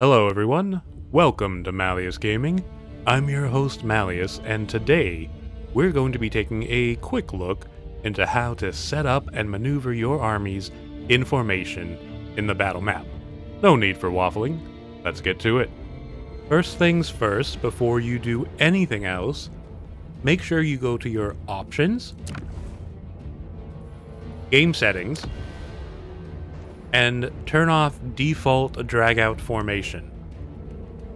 Hello everyone, welcome to Malleus Gaming. I'm your host Malleus, and today we're going to be taking a quick look into how to set up and maneuver your armies in formation in the battle map. No need for waffling, let's get to it. First things first, before you do anything else, make sure you go to your options, game settings, and turn off default drag out formation.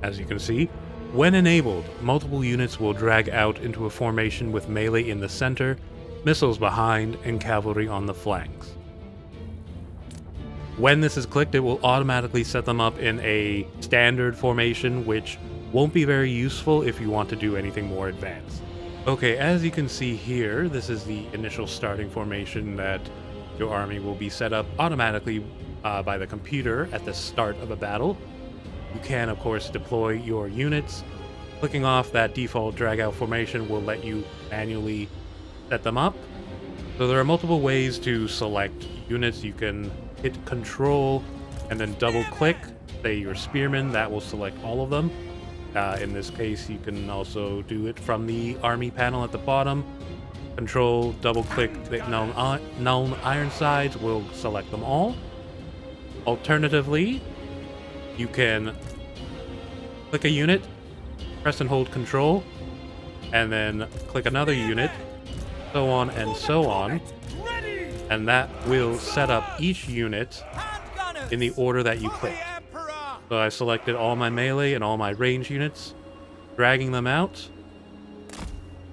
As you can see, when enabled, multiple units will drag out into a formation with melee in the center, missiles behind, and cavalry on the flanks. When this is clicked, it will automatically set them up in a standard formation, which won't be very useful if you want to do anything more advanced. Okay, as you can see here, this is the initial starting formation that your army will be set up automatically by the computer at the start of a battle. You can, of course, deploy your units. Clicking off that default drag-out formation will let you manually set them up. So there are multiple ways to select units. You can hit Control and then double-click, say your spearmen, that will select all of them. In this case, you can also do it from the army panel at the bottom. Control, double-click the known Ironsides will select them all. Alternatively, you can click a unit, press and hold Control, and then click another unit, so on and so on, and that will set up each unit in the order that you click. So I selected all my melee and all my range units, dragging them out,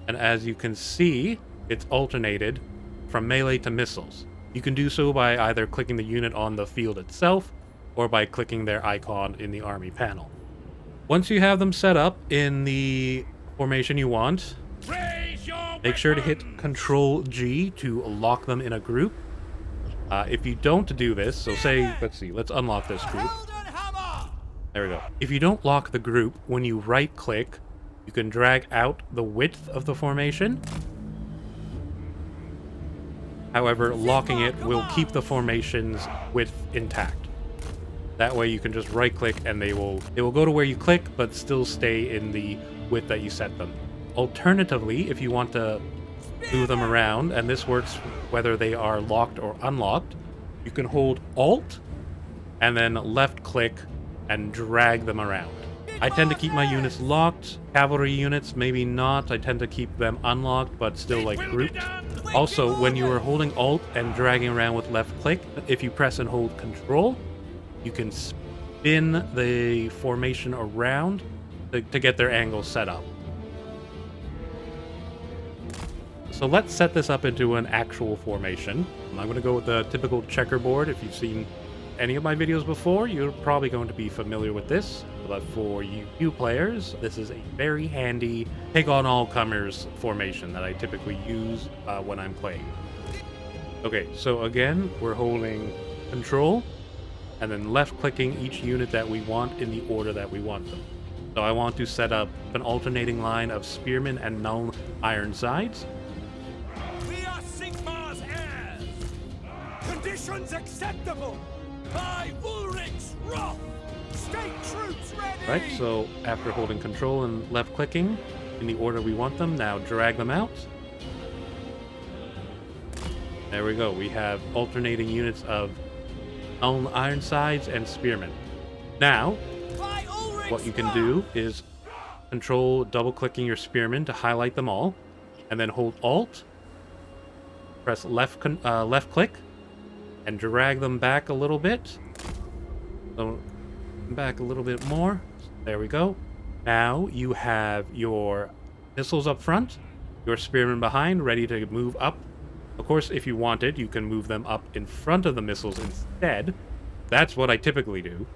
and as you can see, it's alternated from melee to missiles. You can do so by either clicking the unit on the field itself or by clicking their icon in the army panel. Once you have them set up in the formation you want, make sure to hit Control G to lock them in a group. If you don't do this, so say, let's unlock this group. There we go. If you don't lock the group, when you right click, you can drag out the width of the formation. However, locking it will keep the formation's width intact. That way you can just right click and they will go to where you click but still stay in the width that you set them. Alternatively, if you want to move them around, and this works whether they are locked or unlocked, you can hold Alt and then left click and drag them around. I tend to keep my units locked. Cavalry units, maybe not. I tend to keep them unlocked, but still like grouped. Also, when you are holding Alt and dragging around with left click, if you press and hold Control, you can spin the formation around to get their angle set up. So let's set this up into an actual formation. I'm going to go with the typical checkerboard. If you've seen any of my videos before, you're probably going to be familiar with this. But for you new players, this is a very handy take-on-all-comers formation that I typically use when I'm playing. Okay, so again, we're holding Control and then left-clicking each unit that we want in the order that we want them. So I want to set up an alternating line of spearmen and known Ironsides. We are Sigmar's heirs! Conditions acceptable! By Ulrich's wrath! State troops ready! Right, so after holding Control and left-clicking in the order we want them, now drag them out. There we go. We have alternating units of known Ironsides and spearmen. Now, what you can do is Control double-clicking your spearmen to highlight them all, and then hold Alt, press left-click, and drag them back a little bit. So, back a little bit more. There we go. Now you have your missiles up front, your spearmen behind, ready to move up. Of course, if you wanted, you can move them up in front of the missiles instead. That's what I typically do.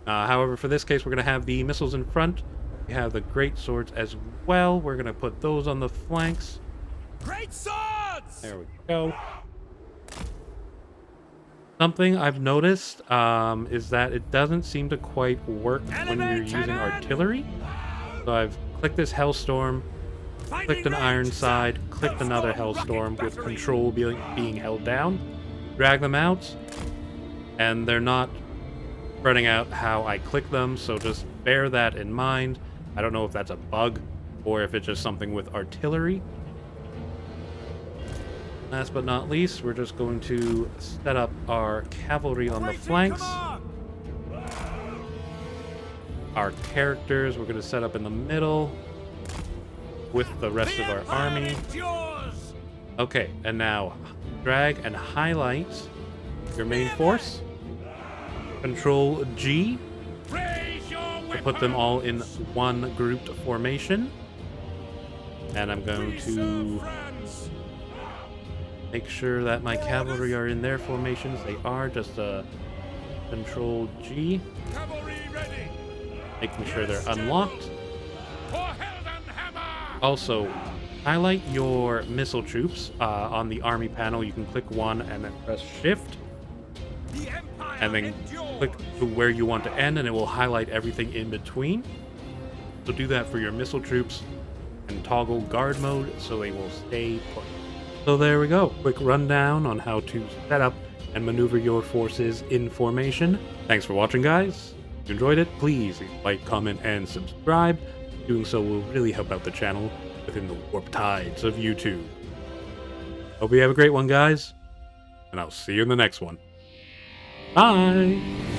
However, for this case, we're going to have the missiles in front. We have the great swords as well. We're going to put those on the flanks. Great swords! There we go. Something I've noticed is that it doesn't seem to quite work when you're using artillery. So I've clicked this Hellstorm, clicked an Ironside, clicked another Hellstorm with Control being held down, drag them out, and they're not spreading out how I click them, so just bear that in mind. I don't know if that's a bug or if it's just something with artillery. Last but not least, we're just going to set up our cavalry on the flanks. Our characters we're going to set up in the middle with the rest of our army. Okay, and now drag and highlight your main force. Control G to put them all in one grouped formation. And I'm going to make sure that my cavalry are in their formations. They are. Just Control G. Making sure they're unlocked. Also, highlight your missile troops on the army panel. You can click one and then press shift. And then click to where you want to end, and it will highlight everything in between. So do that for your missile troops and toggle guard mode so they will stay put. So there we go. Quick rundown on how to set up and maneuver your forces in formation. Thanks for watching, guys. If you enjoyed it, please like, comment, and subscribe. Doing so will really help out the channel within the warp tides of YouTube. Hope you have a great one, guys, and I'll see you in the next one. Bye!